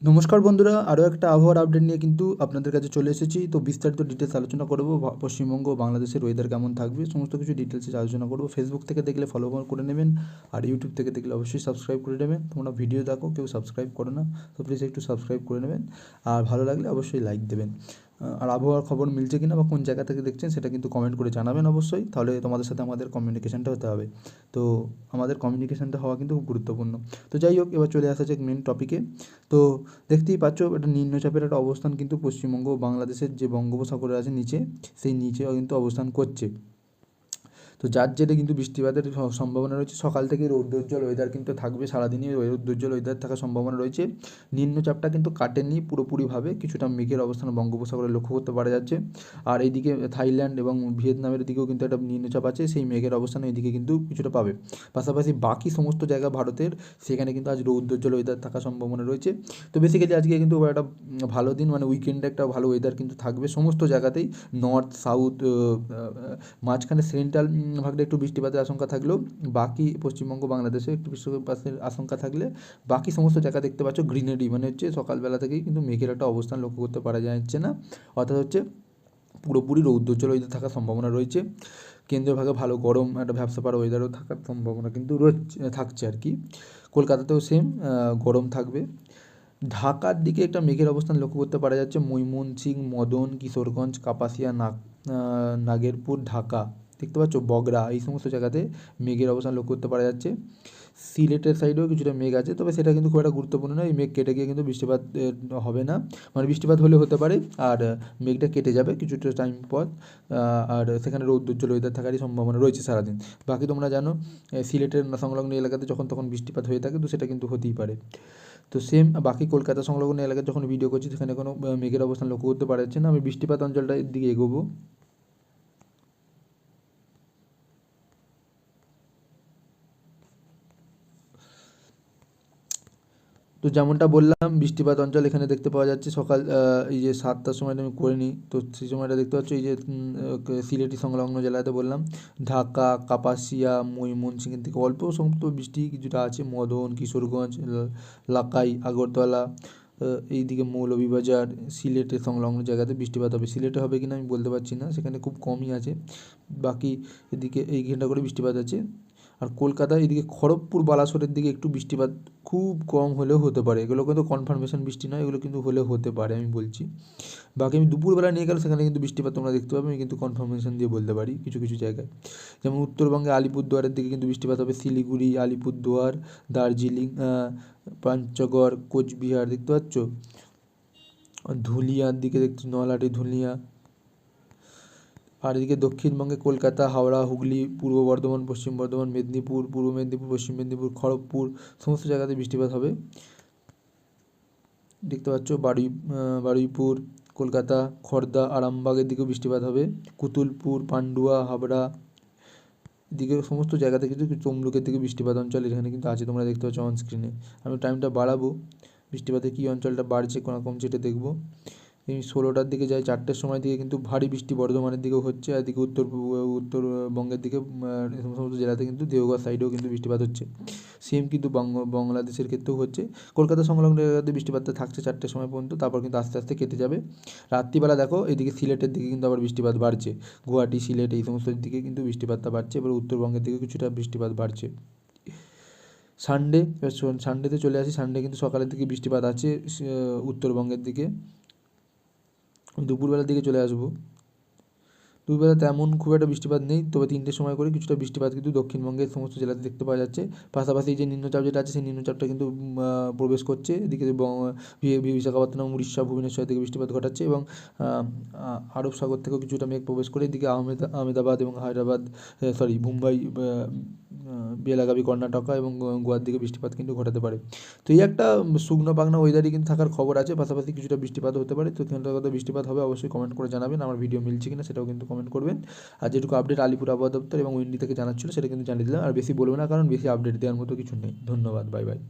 নমস্কার বন্ধুরা, আরও একটা আবহাওয়ার আপডেট নিয়ে কিন্তু আপনাদের কাছে চলে এসেছি। তো বিস্তারিত ডিটেলস আলোচনা করব, পশ্চিমবঙ্গ ও বাংলাদেশের ওয়েদার কেমন থাকবে সমস্ত কিছু ডিটেলসে আলোচনা করব। ফেসবুক থেকে দেখলে ফলো করে নেবেন, আর ইউটিউব থেকে দেখলে অবশ্যই সাবস্ক্রাইব করে নেবেন। তোমরা ভিডিও দেখো, কেউ সাবস্ক্রাইব করো না, তো প্লিজ একটু সাবস্ক্রাইব করে নেবেন, আর ভালো লাগলে অবশ্যই লাইক দেবেন। আর আবহাওয়ার খবর মিলছে কিনা বা কোন জায়গা থেকে দেখছেন সেটা কিন্তু কমেন্ট করে জানাবেন অবশ্যই, তাহলে তোমাদের সাথে আমাদের কমিউনিকেশানটা হতে হবে। তো আমাদের কমিউনিকেশানটা হওয়া কিন্তু খুব গুরুত্বপূর্ণ। তো যাই হোক, এবার চলে আসা যাক মেন টপিকে। তো দেখতেই পাচ্ছ, একটা নিম্নচাপের একটা অবস্থান কিন্তু পশ্চিমবঙ্গ ও বাংলাদেশের যে বঙ্গোপসাগরে আছে নিচে, সেই নিচেও কিন্তু অবস্থান করছে। তো যার জেরে কিন্তু বৃষ্টিপাতের সম্ভাবনা রয়েছে। সকাল থেকে রৌদ্রোজ্জ্বল ওয়েদার কিন্তু থাকবে, সারাদিনই রৌদ্রোজ্জ্বল ওয়েদার থাকার সম্ভাবনা রয়েছে। নিম্নচাপটা কিন্তু কাটেনি পুরোপুরিভাবে, কিছুটা মেঘের অবস্থান বঙ্গোপসাগরে লক্ষ্য করতে পারা যাচ্ছে। আর এইদিকে থাইল্যান্ড এবং ভিয়েতনামের দিকেও কিন্তু একটা নিম্নচাপ আছে, সেই মেঘের অবস্থান এইদিকে কিন্তু কিছুটা পাবে। পাশাপাশি বাকি সমস্ত জায়গা ভারতের, সেখানে কিন্তু আজ রৌদ্রোজ্জ্বল ওয়েদার থাকার সম্ভাবনা রয়েছে। তো বেসিক্যালি আজকে কিন্তু একটা ভালো দিন, মানে উইকেন্ডে একটা ভালো ওয়েদার কিন্তু থাকবে সমস্ত জায়গাতেই। নর্থ সাউথ, মাঝখানে সেন্ট্রাল ভাগটা একটু বৃষ্টিপাতের আশঙ্কা থাকলেও বাকি পশ্চিমবঙ্গ বাংলাদেশে একটু বৃষ্টিপাতের আশঙ্কা থাকলে বাকি সমস্ত জায়গা দেখতে পাচ্ছ গ্রিনারি, মানে হচ্ছে সকালবেলা থেকেই কিন্তু মেঘের একটা অবস্থান লক্ষ্য করতে পারা যাচ্ছে না, অর্থাৎ হচ্ছে পুরোপুরি রৌদ্রোজ্জ্বল ওয়েদার থাকার সম্ভাবনা রয়েছে। কেন্দ্রীয় ভাগে ভালো গরম একটা ভ্যাবসা পাড়া ওয়েদারও থাকার সম্ভাবনা কিন্তু থাকছে আর কি। কলকাতাতেও সেম গরম থাকবে। ঢাকার দিকে একটা মেঘের অবস্থান লক্ষ্য করতে পারা যাচ্ছে, ময়মনসিংহ, মদন, কিশোরগঞ্জ, কাপাসিয়া, নাগেরপুর, ঢাকা দেখতে পাচ্ছ, বগরা, এই সমস্ত জায়গাতে মেঘের অবস্থান লক্ষ্য করতে পারা যাচ্ছে। সিলেটের সাইডেও কিছুটা মেঘ আছে, তবে সেটা কিন্তু খুব একটা গুরুত্বপূর্ণ নয়। এই মেঘ কেটে গিয়ে কিন্তু বৃষ্টিপাত হবে না, মানে বৃষ্টিপাত হলে হতে পারে, আর মেঘটা কেটে যাবে কিছুটা টাইম পর। আর সেখানে রৌদ্রোজ্জ্বল ওয়েদার থাকারই সম্ভাবনা রয়েছে সারাদিন। বাকি তোমরা জানো, সিলেটের সংলগ্ন এলাকাতে যখন তখন বৃষ্টিপাত হয়ে থাকে, তো সেটা কিন্তু হতেই পারে। তো সেম বাকি কলকাতা সংলগ্ন এলাকায় যখন ভিডিও করছি, সেখানে কোনো মেঘের অবস্থান লক্ষ্য করতে পারা যাচ্ছে না। আমি বৃষ্টিপাত অঞ্চলটার দিকে এগোবো। তো যেমনটা বললাম, বৃষ্টিপাত অঞ্চল এখানে দেখতে পাওয়া যাচ্ছে সকাল এই যে 7টার সময়টা আমি করে নিই, তো সেই সময়টা দেখতে পাচ্ছ এই যে সিলেটি সংলগ্ন জেলাতে বললাম, ঢাকা, কাপাসিয়া, ময়মনসিংহের দিকে অল্প সমস্ত বৃষ্টি কিছুটা আছে, মদন, কিশোরগঞ্জ, লাকাই, আগরতলা, এইদিকে মৌলভীবাজার, সিলেটের সংলগ্ন জায়গাতে বৃষ্টিপাত হবে। সিলেটে হবে কিনা আমি বলতে পারছি না, সেখানে খুব কমই আছে। বাকি এদিকে এই ঘন্টা করে বৃষ্টিপাত আছে। আর কলকাতা এদিকে খড়গপুর, বালাসোরের দিকে একটু বৃষ্টিপাত খুব কম হলেও হতে পারে, এগুলো কিন্তু কনফার্মেশন বৃষ্টি নয়, এগুলো কিন্তু হলেও হতে পারে আমি বলছি। বাকি আমি দুপুরবেলা নিয়ে গেলে সেখানে কিন্তু বৃষ্টিপাত তোমরা দেখতে পাবে, আমি কিন্তু কনফার্মেশন দিয়ে বলতে পারি কিছু কিছু জায়গায়। যেমন উত্তরবঙ্গে আলিপুরদুয়ারের দিকে কিন্তু বৃষ্টিপাত হবে, শিলিগুড়ি, আলিপুরদুয়ার, দার্জিলিং, পঞ্চগড়, কোচবিহার দেখতে পাচ্ছ, ধুলিয়ার দিকে দেখছো, নলহাটি, ধুলিয়া। আর এদিকে দক্ষিণবঙ্গে কলকাতা, হাওড়া, হুগলি, পূর্ব বর্ধমান, পশ্চিম বর্ধমান, মেদিনীপুর, পূর্ব মেদিনীপুর, পশ্চিম মেদিনীপুর, খড়গপুর সমস্ত জায়গাতে বৃষ্টিপাত হবে দেখতে পাচ্ছ। বারুইপুর, কলকাতা, খড়দা, আরামবাগের দিকেও বৃষ্টিপাত হবে, কুতুলপুর, পান্ডুয়া, হাবড়া দিকে সমস্ত জায়গাতে কিন্তু তমলুকের দিকে বৃষ্টিপাত অঞ্চল এখানে কিন্তু আছে, তোমরা দেখতে পাচ্ছ অন স্ক্রিনে। আমি টাইমটা বাড়াবো, বৃষ্টিপাতে কী অঞ্চলটা বাড়ছে না কমছে এটা দেখবো। এই 16টার দিকে যাই, 4টের সময় দিকে কিন্তু ভারী বৃষ্টি বর্ধমানের দিকেও হচ্ছে, আর এদিকে উত্তরবঙ্গের দিকে সমস্ত জেলাতে কিন্তু দেওঘর সাইডেও কিন্তু বৃষ্টিপাত হচ্ছে। সেম কিন্তু বাংলাদেশের ক্ষেত্রেও হচ্ছে। কলকাতা সংলগ্ন এলাকাতে বৃষ্টিপাতটা থাকছে 4টের সময় পর্যন্ত, তারপর কিন্তু আস্তে আস্তে কেটে যাবে। রাত্রিবেলা দেখো এদিকে সিলেটের দিকে কিন্তু আবার বৃষ্টিপাত বাড়ছে, গুয়াহাটি, সিলেট এই সমস্ত দিকে কিন্তু বৃষ্টিপাতটা বাড়ছে, এবার উত্তরবঙ্গের দিকে কিছুটা বৃষ্টিপাত বাড়ছে। সানডেতে চলে আসি, সানডে কিন্তু সকালের দিকে বৃষ্টিপাত আছে উত্তরবঙ্গের দিকে। দুপুরবেলার দিকে চলে আসবো, দুপুরবেলা তেমন খুব একটা বৃষ্টিপাত নেই, তবে 3টের সময় করে কিছুটা বৃষ্টিপাত কিন্তু দক্ষিণবঙ্গের সমস্ত জেলাতে দেখতে পাওয়া যাচ্ছে। পাশাপাশি যে নিম্নচাপ যেটা আছে, সেই নিম্নচাপটা কিন্তু প্রবেশ করছে এদিকে বিশাখাপত্তনম, উড়িষ্যা, ভুবনেশ্বর থেকে বৃষ্টিপাত ঘটাচ্ছে, এবং আরব সাগর থেকেও কিছুটা মেঘ প্রবেশ করে এদিকে আহমেদাবাদ এবং হায়দ্রাবাদ, মুম্বাই, বেলাগাভি, কর্ণাটকা এবং গোয়ার দিকে বৃষ্টিপাত কিন্তু ঘটাতে পারে। তো এই একটা শুকনো পাকনা ওয়েদারই কিন্তু থাকার খবর আছে, পাশাপাশি কিছুটা বৃষ্টিপাত হতে পারে। তো কত বৃষ্টিপাত হবে অবশ্যই কমেন্ট করে জানাবেন, আমার ভিডিও মিলছে কিনা সেটাও কিন্তু কমেন্ট করবেন। আর যেটুকু আপডেট আলিপুর আবহাওয়া দপ্তর এবং উইন্ডি থেকে জানাচ্ছিল সেটা কিন্তু জানিয়ে দিলাম, আর বেশি বলবো না কারণ বেশি আপডেট দেওয়ার মতো কিছু নেই। ধন্যবাদ, বাই বাই।